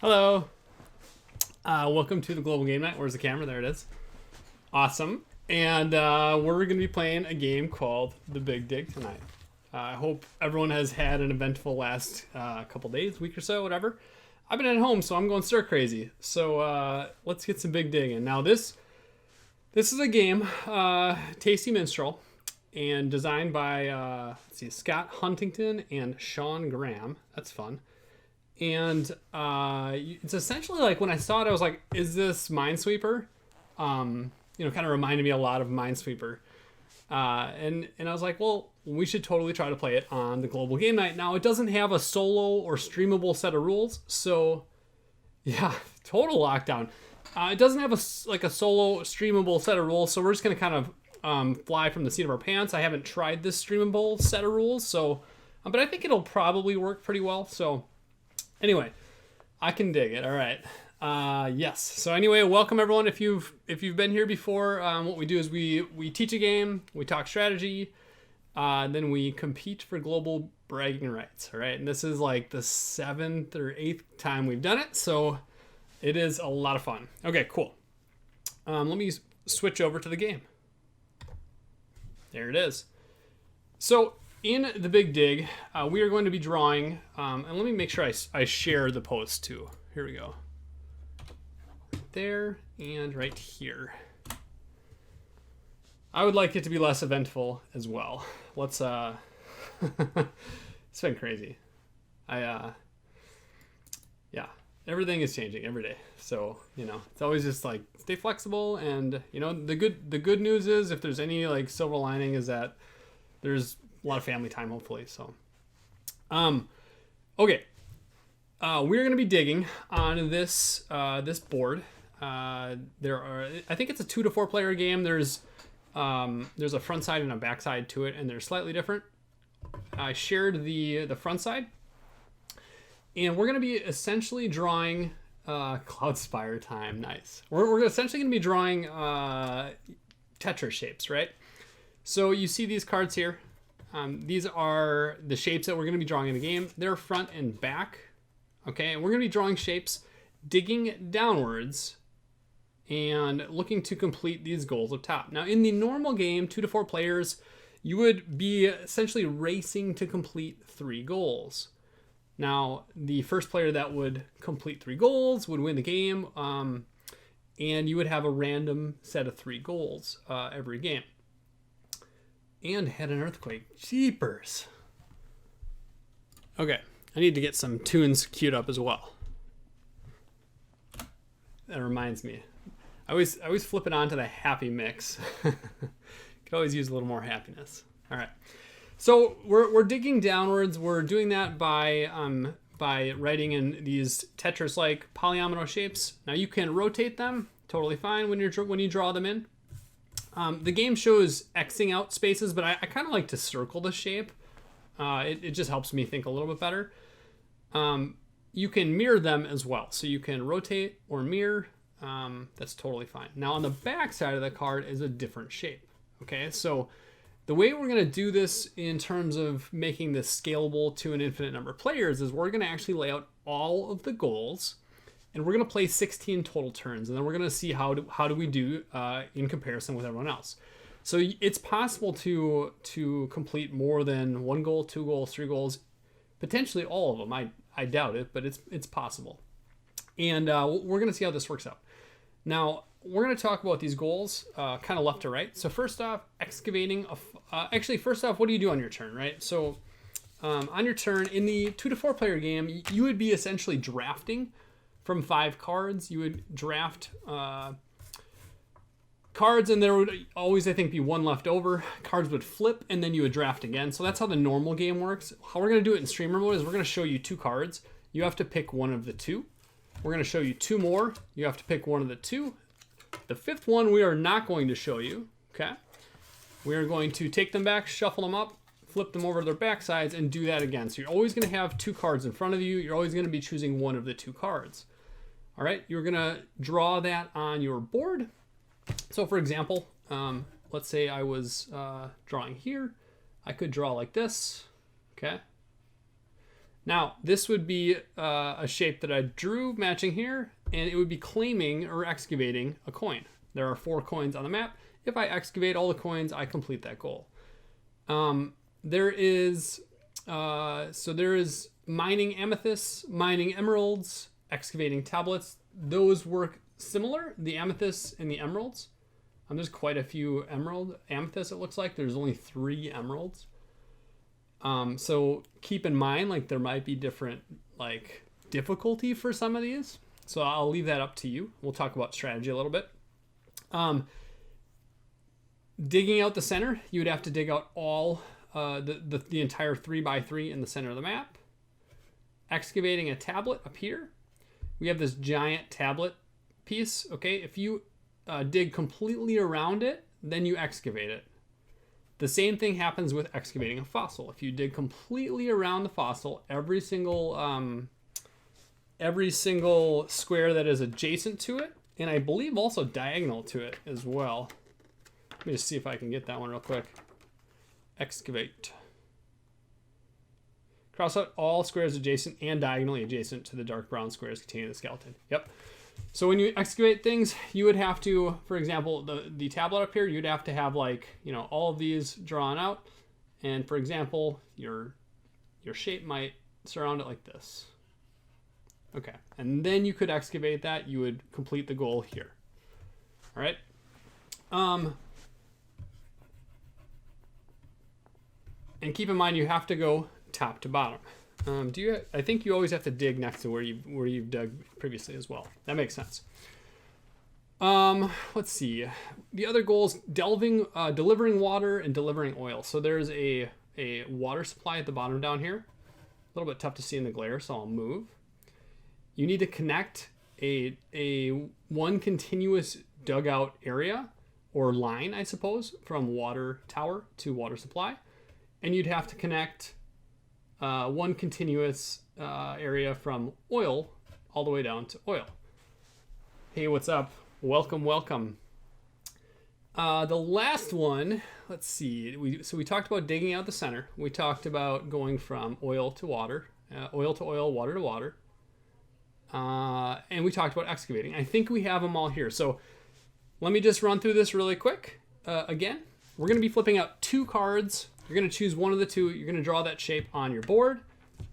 Hello. Welcome to the Global Game Night. Where's the camera? There it is. Awesome. And we're going to be playing a game called The Big Dig tonight. I hope everyone has had an eventful last couple days, week or so, whatever. I've been at home, so I'm going stir crazy. So let's get some big digging. Now this is a game, Tasty Minstrel, and designed by Scott Huntington and Sean Graham. That's fun. And it's essentially like when I saw it, I was like, is this Minesweeper? Kind of reminded me a lot of Minesweeper. And I was like, well, we should totally try to play it on the Global Game Night. Now, it doesn't have a solo or streamable set of rules. So, yeah, total lockdown. It doesn't have a solo streamable set of rules. So we're just going to kind of fly from the seat of our pants. I haven't tried this streamable set of rules. So, but I think it'll probably work pretty well. So, anyway, I can dig it. All right. Yes. So anyway, welcome everyone. If you've been here before, what we do is we teach a game, we talk strategy, then we compete for global bragging rights. All right. And this is like the 7th or 8th time we've done it. So it is a lot of fun. Okay, cool. Let me switch over to the game. There it is. So in the Big Dig, we are going to be drawing, and let me make sure I share the post too. Here we go. Right there and right here. I would like it to be less eventful as well. Let's, it's been crazy. Yeah, everything is changing every day. So, it's always just like, stay flexible. And, the good news is if there's any like silver lining is that there's a lot of family time, hopefully. So, okay. We're going to be digging on this board. I think it's a 2 to 4 player game. There's a front side and a back side to it, and they're slightly different. I shared the front side, and we're going to be essentially drawing Cloud Spire time. Nice. We're essentially going to be drawing Tetris shapes, right? So you see these cards here. These are the shapes that we're going to be drawing in the game. They're front and back. Okay, and we're going to be drawing shapes, digging downwards, and looking to complete these goals up top. Now, in the normal game, 2 to 4 players, you would be essentially racing to complete 3 goals. Now, the first player that would complete 3 goals would win the game, and you would have a random set of 3 goals every game. And had an earthquake. Jeepers. Okay, I need to get some tunes queued up as well. That reminds me. I always flip it on to the happy mix. Could always use a little more happiness. All right. So we're digging downwards. We're doing that by writing in these Tetris-like polyomino shapes. Now you can rotate them, totally fine when you draw them in. The game shows Xing out spaces, but I kind of like to circle the shape. It just helps me think a little bit better. You can mirror them as well. So you can rotate or mirror. That's totally fine. Now on the back side of the card is a different shape. Okay, so the way we're going to do this in terms of making this scalable to an infinite number of players is we're going to actually lay out all of the goals. And we're going to play 16 total turns, and then we're going to see how do we do in comparison with everyone else. So it's possible to complete more than 1 goal, 2 goals, 3 goals, potentially all of them. I doubt it, but it's possible. And we're going to see how this works out. Now, we're going to talk about these goals kind of left to right. So first off, excavating. First off, what do you do on your turn, right? So on your turn, in the 2 to 4 player game, you would be essentially drafting from 5 cards. You would draft cards, and there would always, I think, be 1 left over. Cards would flip, and then you would draft again. So that's how the normal game works. How we're going to do it in streamer mode is we're going to show you 2 cards. You have to pick one of the 2. We're going to show you 2 more. You have to pick one of the 2. The 5th one we are not going to show you. Okay. We are going to take them back, shuffle them up, flip them over to their back sides, and do that again. So you're always going to have 2 cards in front of you. You're always going to be choosing one of the 2 cards. All right, you're going to draw that on your board. So for example, let's say I was drawing here. I could draw like this, okay? Now, this would be a shape that I drew matching here, and it would be claiming or excavating a coin. There are 4 coins on the map. If I excavate all the coins, I complete that goal. There is mining amethysts, mining emeralds, excavating tablets. Those work similar, the amethysts and the emeralds. There's quite a few amethysts, it looks like. There's only 3 emeralds. So keep in mind, like, there might be different, like, difficulty for some of these. So I'll leave that up to you. We'll talk about strategy a little bit. Digging out the center, you would have to dig out all the entire 3x3 in the center of the map. Excavating a tablet up here. We have this giant tablet piece. Okay, if you dig completely around it, then you excavate it. The same thing happens with excavating a fossil. If you dig completely around the fossil, every single square that is adjacent to it, and I believe also diagonal to it as well. Let me just see if I can get that one real quick. Excavate. Cross out all squares adjacent and diagonally adjacent to the dark brown squares containing the skeleton. Yep. So when you excavate things, you would have to, for example, the tablet up here, you'd have to have, like, you know, all of these drawn out. And for example, your shape might surround it like this. Okay. And then you could excavate that. You would complete the goal here. All right. And keep in mind, you have to go top to bottom. I think you always have to dig next to where you've dug previously as well. That makes sense. Let's see. The other goals: delivering water and delivering oil. So there's a water supply at the bottom down here. A little bit tough to see in the glare, so I'll move. You need to connect a one continuous dugout area or line, I suppose, from water tower to water supply, and you'd have to connect one continuous area from oil all the way down to oil. Hey, what's up? Welcome, welcome. The last one, let's see. We talked about digging out the center. We talked about going from oil to water, water to water. And we talked about excavating. I think we have them all here. So let me just run through this really quick. Again, we're going to be flipping out 2 cards. You're going to choose one of the 2. You're going to draw that shape on your board.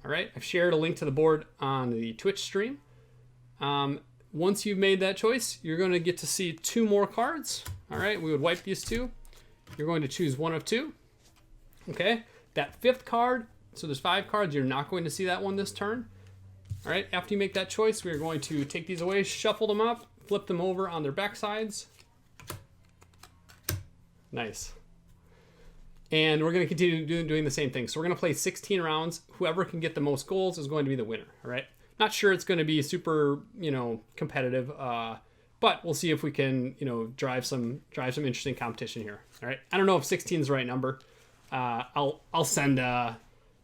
All right. I've shared a link to the board on the Twitch stream. Once you've made that choice, you're going to get to see 2 more cards. All right. We would wipe these 2. You're going to choose one of 2. Okay. That 5th card. So there's 5 cards. You're not going to see that one this turn. All right. After you make that choice, we're going to take these away, shuffle them up, flip them over on their back sides. Nice. And we're going to continue doing the same thing. So we're going to play 16 rounds. Whoever can get the most goals is going to be the winner. All right. Not sure it's going to be super, competitive, but we'll see if we can, drive some interesting competition here. All right. I don't know if 16 is the right number. I'll send the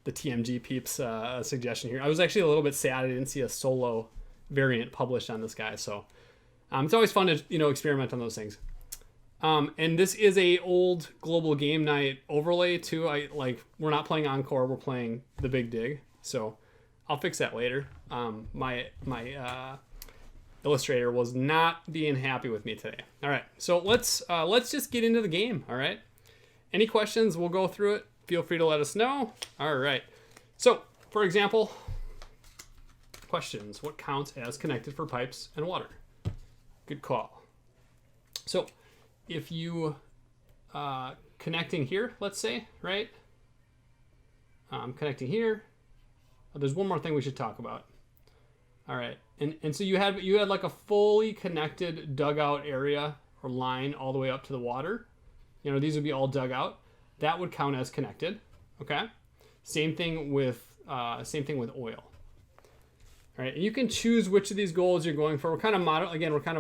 TMG peeps a suggestion here. I was actually a little bit sad I didn't see a solo variant published on this guy. So it's always fun to experiment on those things. And this is a old global game night overlay too. We're not playing Encore, we're playing the Big Dig. So I'll fix that later. My illustrator was not being happy with me today. All right, so let's just get into the game. All right. Any questions? We'll go through it. Feel free to let us know. All right. So, for example, questions: what counts as connected for pipes and water? Good call. So, if you connecting here, let's say, right? Connecting here. Oh, there's one more thing we should talk about. All right, and so you had like a fully connected dugout area or line all the way up to the water. These would be all dug out. That would count as connected. Okay. Same thing with oil. All right, and you can choose which of these goals you're going for. We're kind of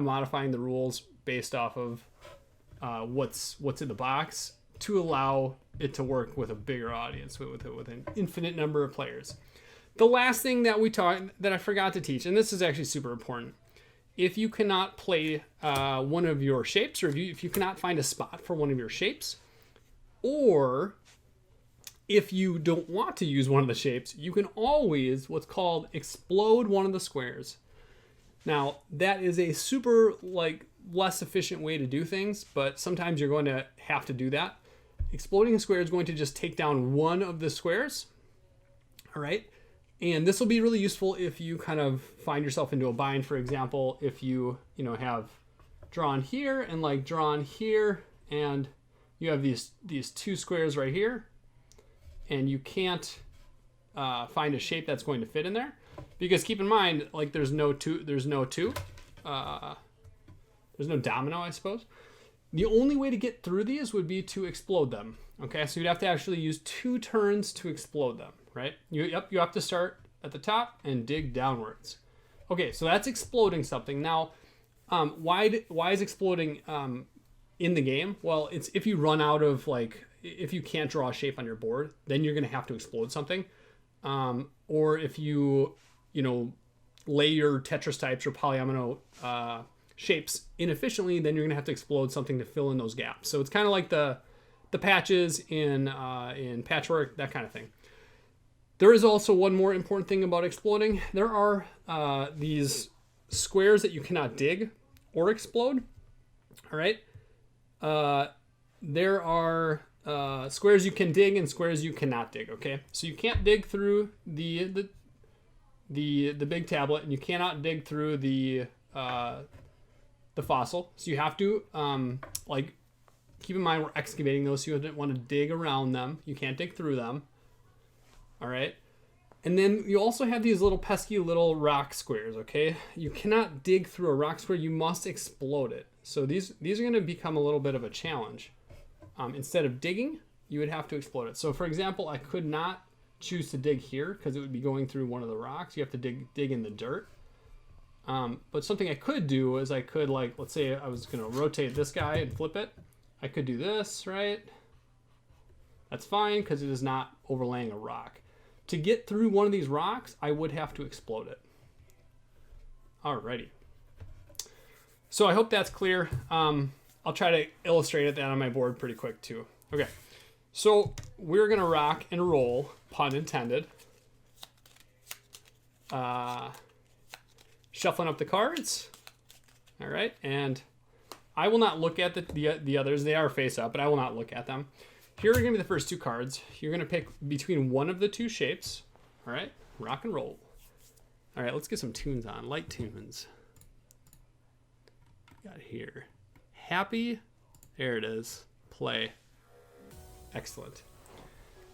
modifying the rules based off of what's in the box to allow it to work with a bigger audience, with an infinite number of players. The last thing that I forgot to teach, and this is actually super important: if you cannot play one of your shapes, or if you cannot find a spot for one of your shapes, or if you don't want to use one of the shapes, you can always what's called explode one of the squares. Now, that is a super less efficient way to do things, but sometimes you're going to have to do that. Exploding a square is going to just take down one of the squares. All right. And this will be really useful if you kind of find yourself into a bind. For example, if you have drawn here and drawn here, and you have these two squares right here, and you can't find a shape that's going to fit in there, because keep in mind, there's no domino, I suppose. The only way to get through these would be to explode them. Okay, so you'd have to actually use 2 turns to explode them, right? You have to start at the top and dig downwards. Okay, so that's exploding something. Now, why is exploding in the game? Well, it's if you run out of if you can't draw a shape on your board, then you're going to have to explode something. Or if you lay your Tetris types or polyomino shapes inefficiently, then you're going to have to explode something to fill in those gaps. So it's kind of like the patches in Patchwork, that kind of thing. There is also one more important thing about exploding. There are these squares that you cannot dig or explode. All right. There are squares you can dig and squares you cannot dig. Okay, so you can't dig through the big tablet, and you cannot dig through the fossil. So you have to keep in mind we're excavating those, so you don't want to dig around them. You can't dig through them. All right. And then you also have these little pesky little rock squares, okay? You cannot dig through a rock square. You must explode it. So these are going to become a little bit of a challenge. Instead of digging, you would have to explode it. So for example, I could not choose to dig here because it would be going through one of the rocks. You have to dig in the dirt. But something I could do is I could, let's say I was going to rotate this guy and flip it. I could do this, right? That's fine because it is not overlaying a rock. To get through one of these rocks, I would have to explode it. Alrighty. So I hope that's clear. I'll try to illustrate that on my board pretty quick too. Okay. So we're going to rock and roll, pun intended. Shuffling up the cards. All right. And I will not look at the others. They are face up, but I will not look at them. Here are going to be the first 2 cards. You're going to pick between one of the 2 shapes. All right, rock and roll. All right, let's get some tunes on, light tunes. Got here. Happy. There it is. Play. Excellent.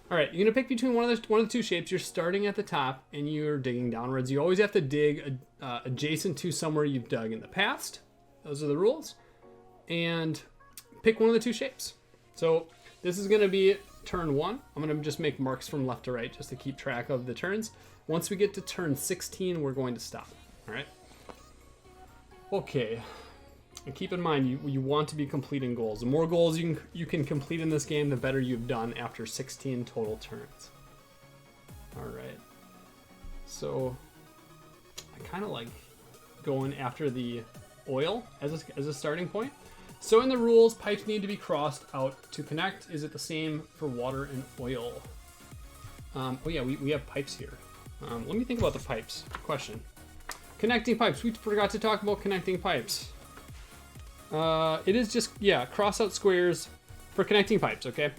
All right, you're going to pick between one of the 2 shapes. You're starting at the top, and you're digging downwards. You always have to dig adjacent to somewhere you've dug in the past. Those are the rules. And pick one of the 2 shapes. So this is going to be turn 1. I'm going to just make marks from left to right just to keep track of the turns. Once we get to turn 16, we're going to stop. All right. Okay. And keep in mind, you want to be completing goals. The more goals you can complete in this game, the better you've done after 16 total turns. All right. So I kind of like going after the oil as a starting point. So in the rules, pipes need to be crossed out to connect. Is it the same for water and oil? Oh yeah, we have pipes here. Let me think about the pipes. Question. Connecting pipes. We forgot to talk about connecting pipes. It is just, yeah, cross out squares for connecting pipes, okay?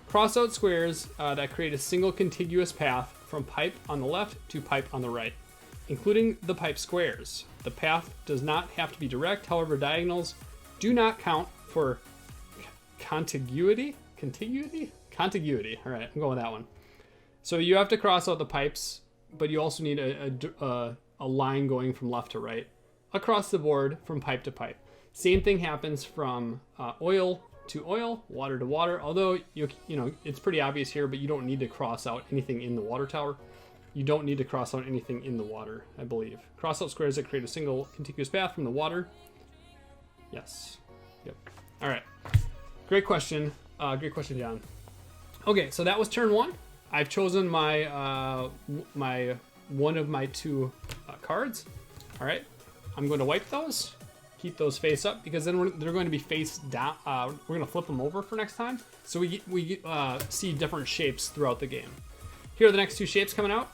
Cross out squares that create a single contiguous path from pipe on the left to pipe on the right, including the pipe squares. The path does not have to be direct, however, diagonals do not count for contiguity. Contiguity. All right, I'm going with that one. So you have to cross out the pipes, but you also need a line going from left to right across the board from pipe to pipe. Same thing happens from oil to oil, water to water. Although you know it's pretty obvious here, but you don't need to cross out anything in the water tower. You don't need to cross out anything in the water, I believe. Cross out squares that create a single contiguous path from the water. Yes. Yep. All right. Great question. Great question, John. Okay, so that was turn 1. I've chosen my one of my 2 cards. All right. I'm going to wipe those. keep those face up because then they're going to be face down. We're going to flip them over for next time. So we see different shapes throughout the game. Here are the next two shapes coming out.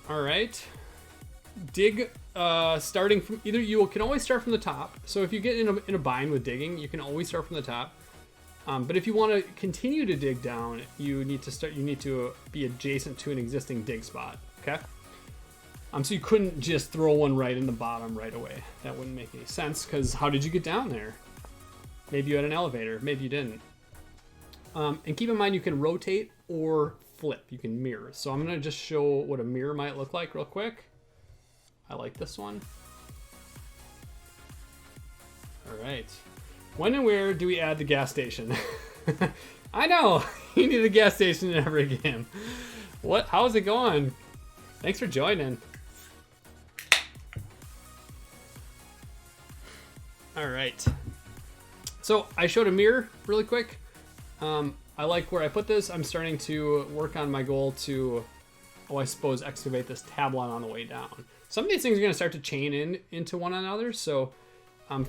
All right. Dig, starting from either you can always start from the top. So if you get in a bind with digging, you can always start from the top. But if you want to continue to dig down, you need to be adjacent to an existing dig spot. Okay. So you couldn't just throw one right in the bottom right away. That wouldn't make any sense because how did you get down there? Maybe you had an elevator, maybe you didn't. And keep in mind you can rotate or flip. You can mirror. So I'm going to just show what a mirror might look like real quick. I like this one. All right. When and where do we add the gas station? I know you need a gas station in every game. What? How's it going? Thanks for joining. All right. So I showed a mirror really quick. I like where I put this. I'm starting to work on my goal to, I suppose, excavate this tablet on the way down. Some of these things are going to start to chain into one another. So,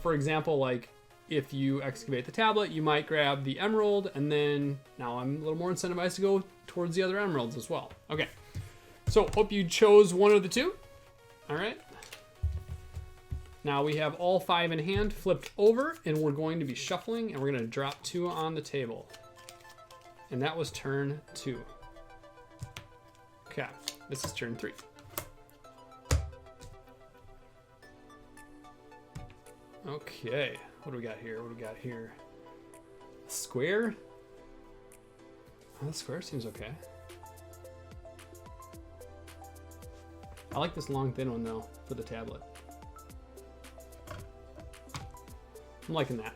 for example, like if you excavate the tablet, you might grab the emerald, and then now I'm a little more incentivized to go towards the other emeralds as well. Okay. So hope you chose one of the two. All right. Now we have all 5 in hand flipped over, and we're going to be shuffling, and we're going to drop 2 on the table. And that was turn 2. Okay, this is turn 3. Okay, what do we got here? What do we got here? Square? Oh, the square seems okay. I like this long thin one though for the tablet. I'm liking that.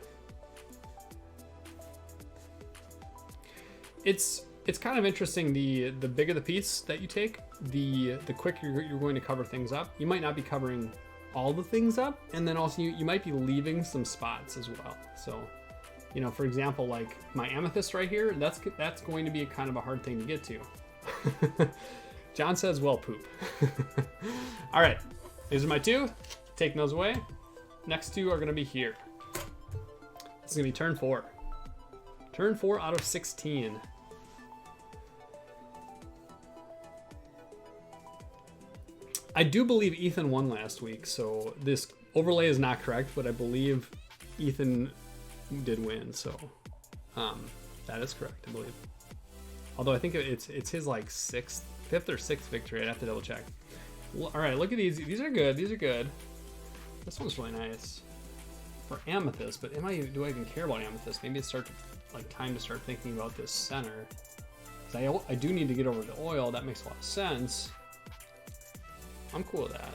It's kind of interesting. The bigger the piece that you take, the quicker you're going to cover things up. You might not be covering all the things up, and then also you might be leaving some spots as well. So, you know, for example, like my amethyst right here, that's going to be kind of a hard thing to get to. John says, well, poop. All right, these are my 2. Taking those away. Next 2 are going to be here. This is going to be turn 4. Turn 4 out of 16. I do believe Ethan won last week, so this overlay is not correct, but I believe Ethan did win, so that is correct, I believe. Although I think it's his like 5th or 6th victory. I'd have to double check. All right, look at these. These are good. These are good. This one's really nice for amethyst, but do I even care about amethyst? Maybe it's time to start thinking about this center. I do need to get over the oil. That makes a lot of sense. I'm cool with that.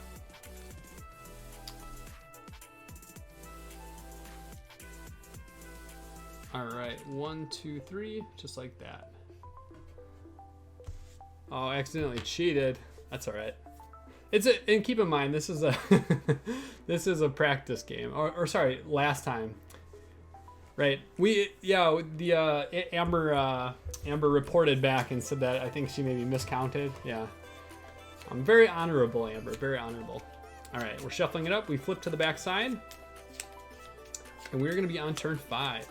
All right, 1, 2, 3, just like that. Oh, I accidentally cheated. That's all right. And keep in mind, this is a this is a practice game. Or sorry, last time. Right? Amber reported back and said that I think she maybe miscounted. Yeah. I'm very honorable, Amber. Very honorable. All right, we're shuffling it up. We flip to the back side, and we're going to be on turn 5.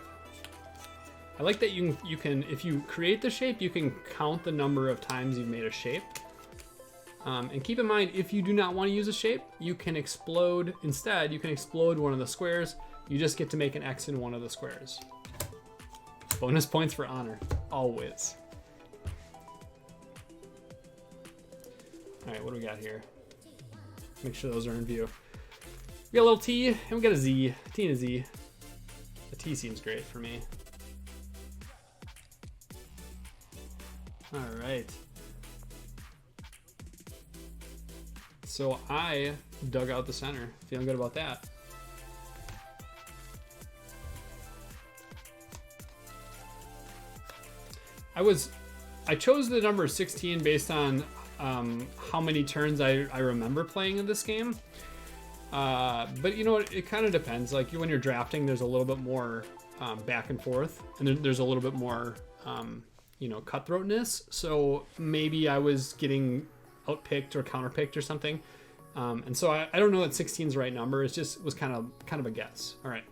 I like that you can, if you create the shape, you can count the number of times you've made a shape. And keep in mind, if you do not want to use a shape, you can explode. Instead, you can explode one of the squares. You just get to make an X in one of the squares. Bonus points for honor, always. All right, what do we got here? Make sure those are in view. We got a little T, and we got a Z. A T and a Z. The T seems great for me. All right. So I dug out the center. Feeling good about that. I chose the number 16 based on how many turns I remember playing in this game. But you know what? It kind of depends. Like when you're drafting, there's a little bit more back and forth, and there's a little bit more cutthroatness. So maybe I was getting outpicked or counterpicked or something. And so I don't know that 16 is the right number. It just was kind of a guess. All right,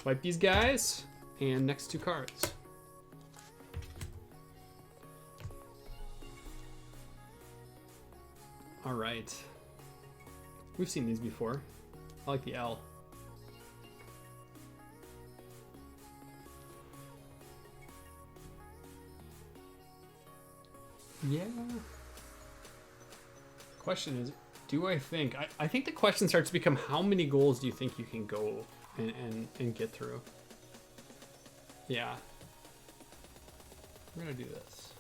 wipe these guys and next 2 cards. All right, we've seen these before. I like the L. Yeah. Question is, do I think? I think the question starts to become, how many goals do you think you can go and get through? Yeah. We're gonna do this.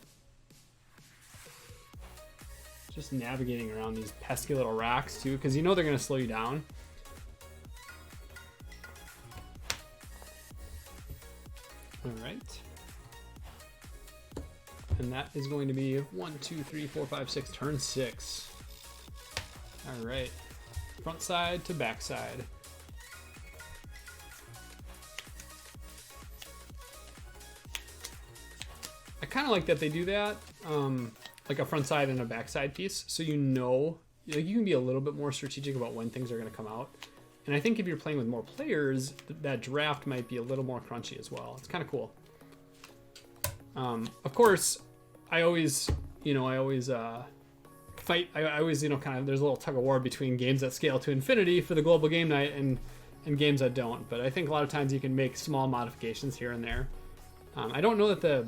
Just navigating around these pesky little rocks too, because you know they're gonna slow you down. All right. And that is going to be 1, 2, 3, 4, 5, 6, turn 6. All right, front side to back side. I kind of like that they do that, like a front side and a back side piece, so you know, like, you can be a little bit more strategic about when things are going to come out. And I think if you're playing with more players, that draft might be a little more crunchy as well. It's kind of cool. Of course, I always fight. I always, kind of, there's a little tug of war between games that scale to infinity for the global game night and games that don't. But I think a lot of times you can make small modifications here and there. I don't know that the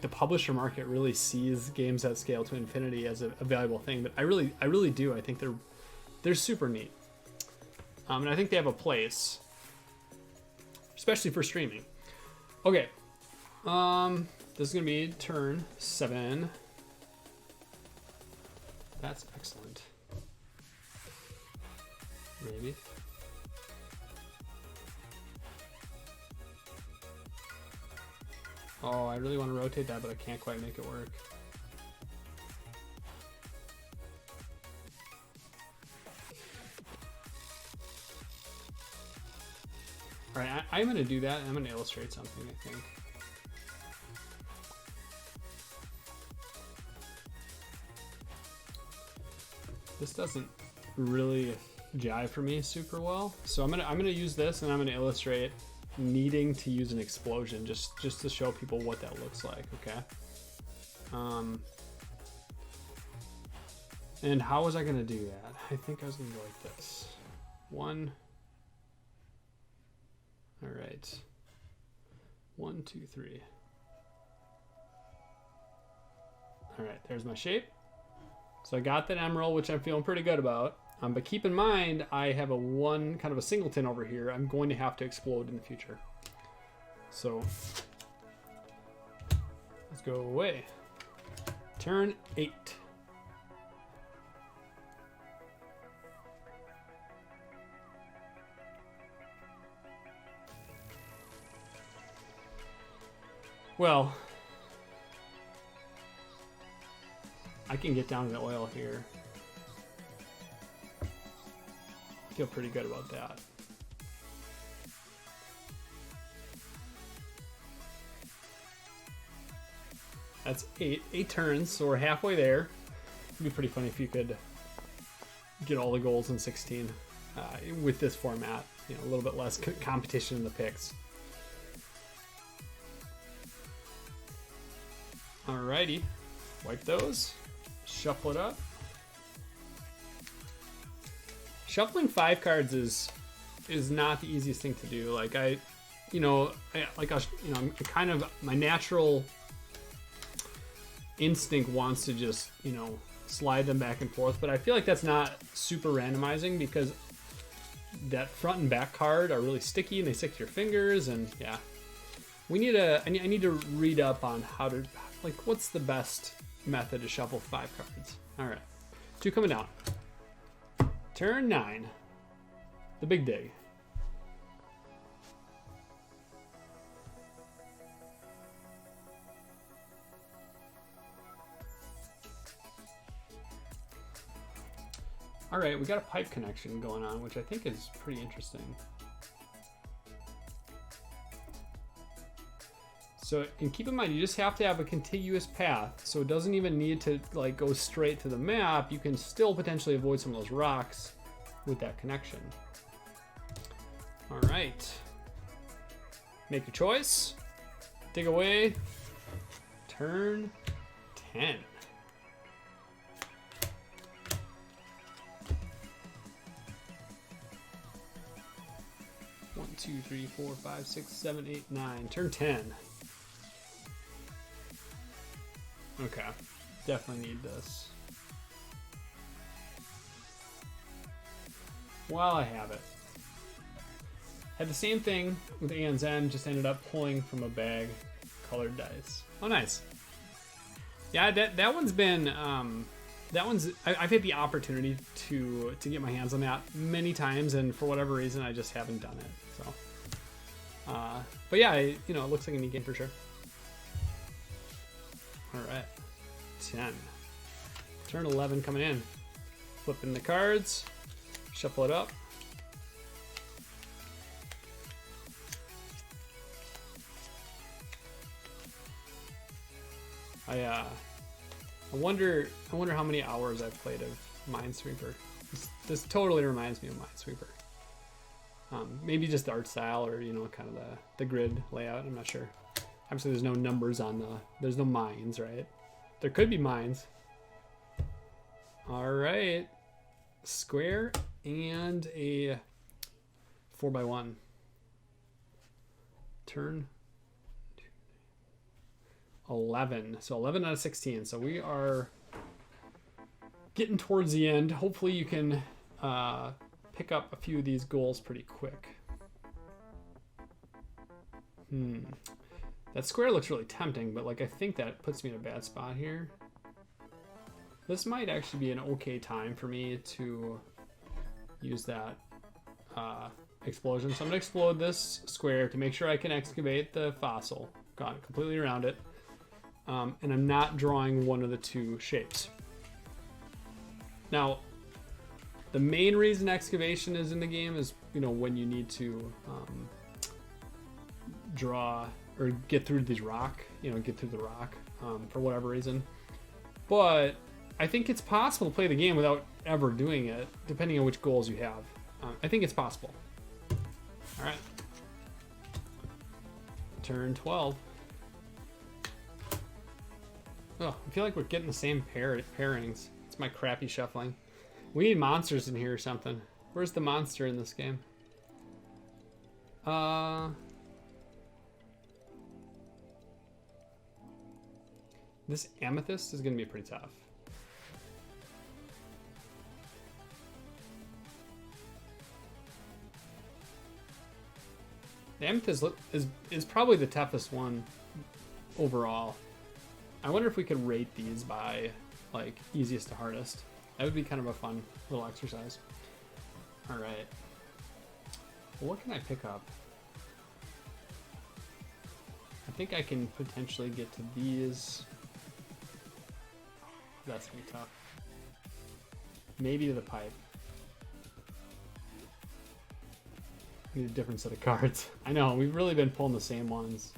publisher market really sees games that scale to infinity as a valuable thing, but I really do. I think they're super neat, and I think they have a place, especially for streaming. Okay. This is gonna be turn 7. That's excellent. Maybe. Oh, I really want to rotate that, but I can't quite make it work. All right, I'm going to do that. I'm going to illustrate something, I think. This doesn't really jive for me super well, so I'm gonna use this, and I'm gonna illustrate needing to use an explosion just to show people what that looks like. Okay. And how was I gonna do that? I think I was gonna go like this. 1. All right. 1, 2, 3. All right. There's my shape. So I got that emerald, which I'm feeling pretty good about. But keep in mind, I have kind of a singleton over here. I'm going to have to explode in the future. So let's go away. Turn 8. Well, I can get down to the oil here. Feel pretty good about that. That's 8 turns, so we're halfway there. It'd be pretty funny if you could get all the goals in 16 with this format. A little bit less competition in the picks. Alrighty, wipe those, shuffle it up. Shuffling 5 cards is not the easiest thing to do. Like I'm kind of, my natural instinct wants to just, slide them back and forth, but I feel like that's not super randomizing because that front and back card are really sticky and they stick to your fingers, and yeah. I need to read up on how to, what's the best method to shuffle 5 cards. All right, 2 coming down. Turn 9, the big dig. All right, we got a pipe connection going on, which I think is pretty interesting. So, and keep in mind, you just have to have a contiguous path, so it doesn't even need to like go straight to the map. You can still potentially avoid some of those rocks with that connection. All right. Make your choice. Dig away. Turn 10. One, two, three, four, five, six, seven, eight, nine. Turn 10. Okay. Definitely need this. While I have it. Had the same thing with Aeon's End, just ended up pulling from a bag colored dice. Oh, nice. Yeah, that one's been, I've had the opportunity to get my hands on that many times, and for whatever reason, I just haven't done it. So, but yeah, it looks like a neat game for sure. All right, 10. Turn 11 coming in. Flipping the cards, shuffle it up. I wonder how many hours I've played of Minesweeper. This totally reminds me of Minesweeper. Maybe just the art style, or kind of the grid layout. I'm not sure. Obviously, there's no numbers on there's no mines, right? There could be mines. All right, square and a 4x1. Turn 11. So 11 out of 16. So we are getting towards the end. Hopefully you can pick up a few of these goals pretty quick. That square looks really tempting, but I think that puts me in a bad spot here. This might actually be an okay time for me to use that explosion. So I'm gonna explode this square to make sure I can excavate the fossil. Got it completely around it. And I'm not drawing one of the two shapes. Now, the main reason excavation is in the game is, when you need to draw or get through these rock, get through the rock for whatever reason. But I think it's possible to play the game without ever doing it, depending on which goals you have. I think it's possible. All right. Turn 12. Oh, I feel like we're getting the same pairings. It's my crappy shuffling. We need monsters in here or something. Where's the monster in this game? This amethyst is going to be pretty tough. The amethyst is probably the toughest one overall. I wonder if we could rate these by easiest to hardest. That would be kind of a fun little exercise. All right. Well, what can I pick up? I think I can potentially get to these. That's gonna be tough. Maybe to the pipe. Need a different set of cards. I know, we've really been pulling the same ones.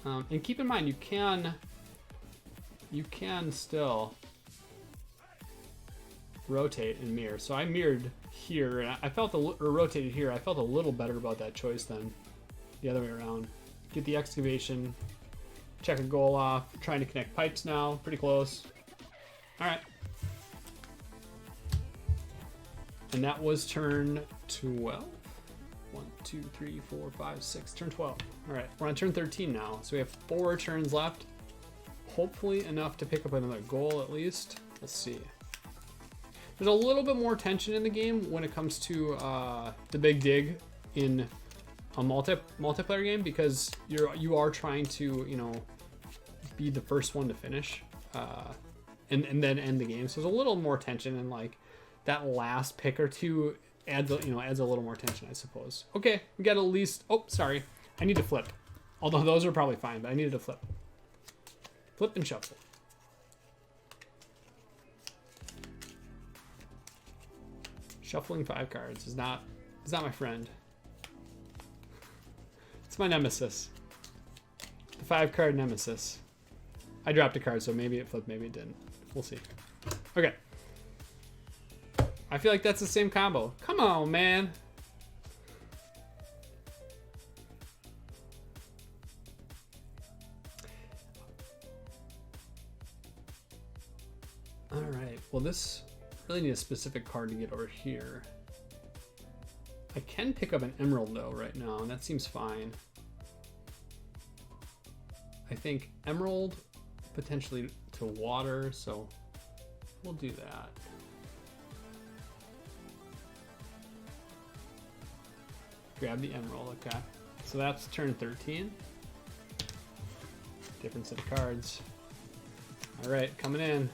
And keep in mind, you can still rotate and mirror. So I mirrored here, and I felt or rotated here. I felt a little better about that choice than the other way around. Get the excavation, check a goal off. Trying to connect pipes now, pretty close. All right. And that was turn 12. 1, 2, 3, 4, 5, 6. Turn 12. All right, we're on turn 13 now. So we have 4 turns left. Hopefully enough to pick up another goal at least. Let's see. There's a little bit more tension in the game when it comes to the big dig in a multiplayer game, because you are trying to be the first one to finish and then end the game. So there's a little more tension, and that last pick or two adds a little more tension, I suppose. Okay, we got at least. Oh, sorry, I need to flip. Although those are probably fine, but I needed to flip. Flip and shuffle. Shuffling 5 cards is not my friend. It's my nemesis. 5-card nemesis. I dropped a card, so maybe it flipped, maybe it didn't. We'll see. Okay. I feel like that's the same combo. Come on, man. All right. Well, this really need a specific card to get over here. I can pick up an emerald though right now, and that seems fine. I think emerald potentially to water, so we'll do that. Grab the emerald, okay. So that's turn 13. Different set of cards. All right, coming in.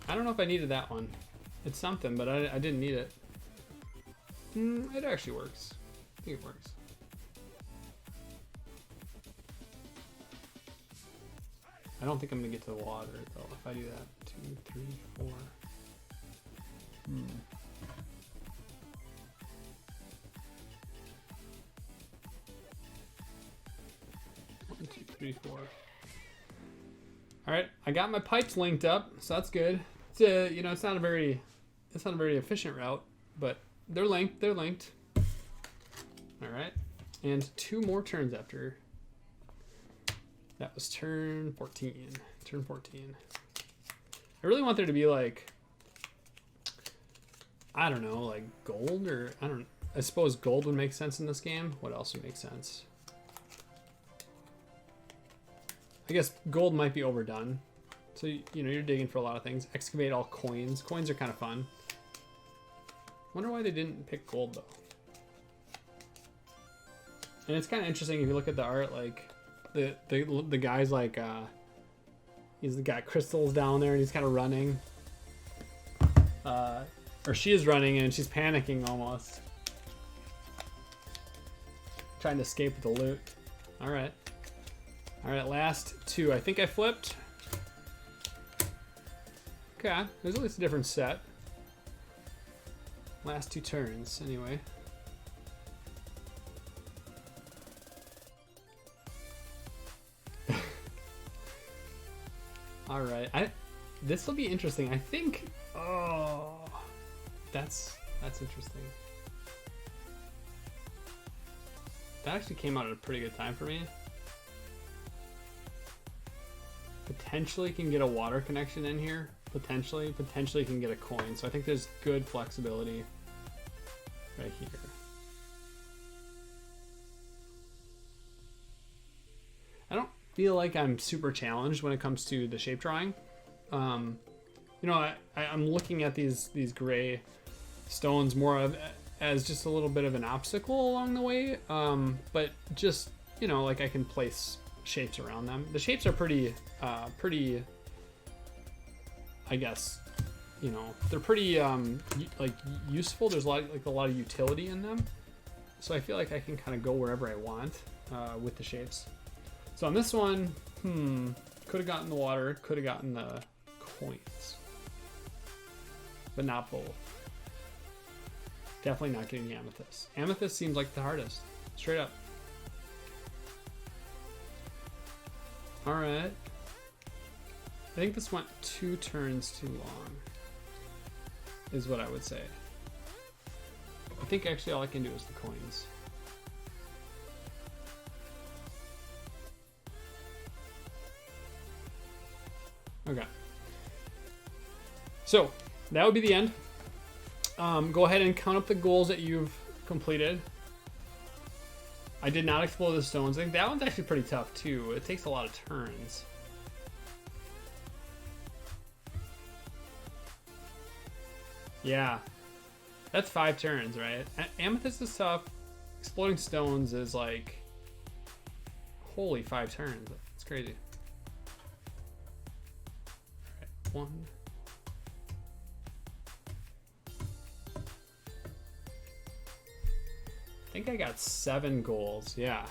I don't know if I needed that one. It's something, but I didn't need it. It actually works. I think it works. I don't think I'm gonna get to the water though. If I do that, 2, 3, 4. 1, 2, 3, 4. All right, I got my pipes linked up, so that's good. It's a, you know, it's not a very efficient route, but they're linked. They're linked. All right, and 2 more turns after. That was turn 14. Turn 14. I really want there to be like, I don't know, like gold or I suppose gold would make sense in this game. What else would make sense? I guess gold might be overdone. So, you know, you're digging for a lot of things. Excavate all coins. Coins are kind of fun. Wonder why they didn't pick gold though. And it's kind of interesting if you look at the art, like the guy's like he's got crystals down there and he's kind of running. Or she is running and she's panicking almost. Trying to escape with the loot. All right. All right, last 2. I think I flipped. Okay, there's at least a different set. Last 2 turns, anyway. All right, this will be interesting. I think. Oh, that's interesting. That actually came out at a pretty good time for me. Potentially can get a water connection in here. Potentially can get a coin. So I think there's good flexibility right here. I don't feel like I'm super challenged when it comes to the shape drawing. You know, I'm looking at these gray stones more of as just a little bit of an obstacle along the way. But just, you know, like I can place shapes around them. The shapes are pretty, I guess, you know, they're pretty like useful. There's a lot of utility in them. So I feel like I can kind of go wherever I want with the shapes. So on this one, could have gotten the water, could have gotten the coins, but not both. Definitely not getting the amethyst. Amethyst seems like the hardest, straight up. All right. I think this went 2 turns too long, is what I would say. I think actually all I can do is the coins. Okay. So that would be the end. Go ahead and count up the goals that you've completed. I did not explore the stones. I think that one's actually pretty tough too. It takes a lot of turns. Yeah. That's 5 turns, right? Amethyst is tough. Exploding stones is like, holy, 5 turns. It's crazy. All right, 1. I think I got 7 goals. Yeah.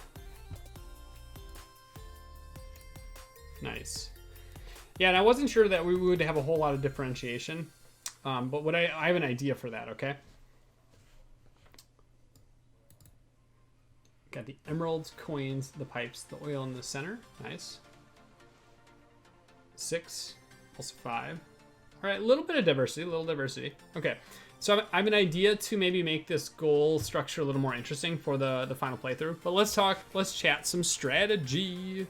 Nice. Yeah, and I wasn't sure that we would have a whole lot of differentiation. But what I have an idea for that, okay? emeralds, coins, the pipes, the oil in the center. Nice. 6, also 5. All right, a little bit of diversity, Okay, so I have an idea to maybe make this goal structure a little more interesting for the final playthrough. But let's chat some strategy.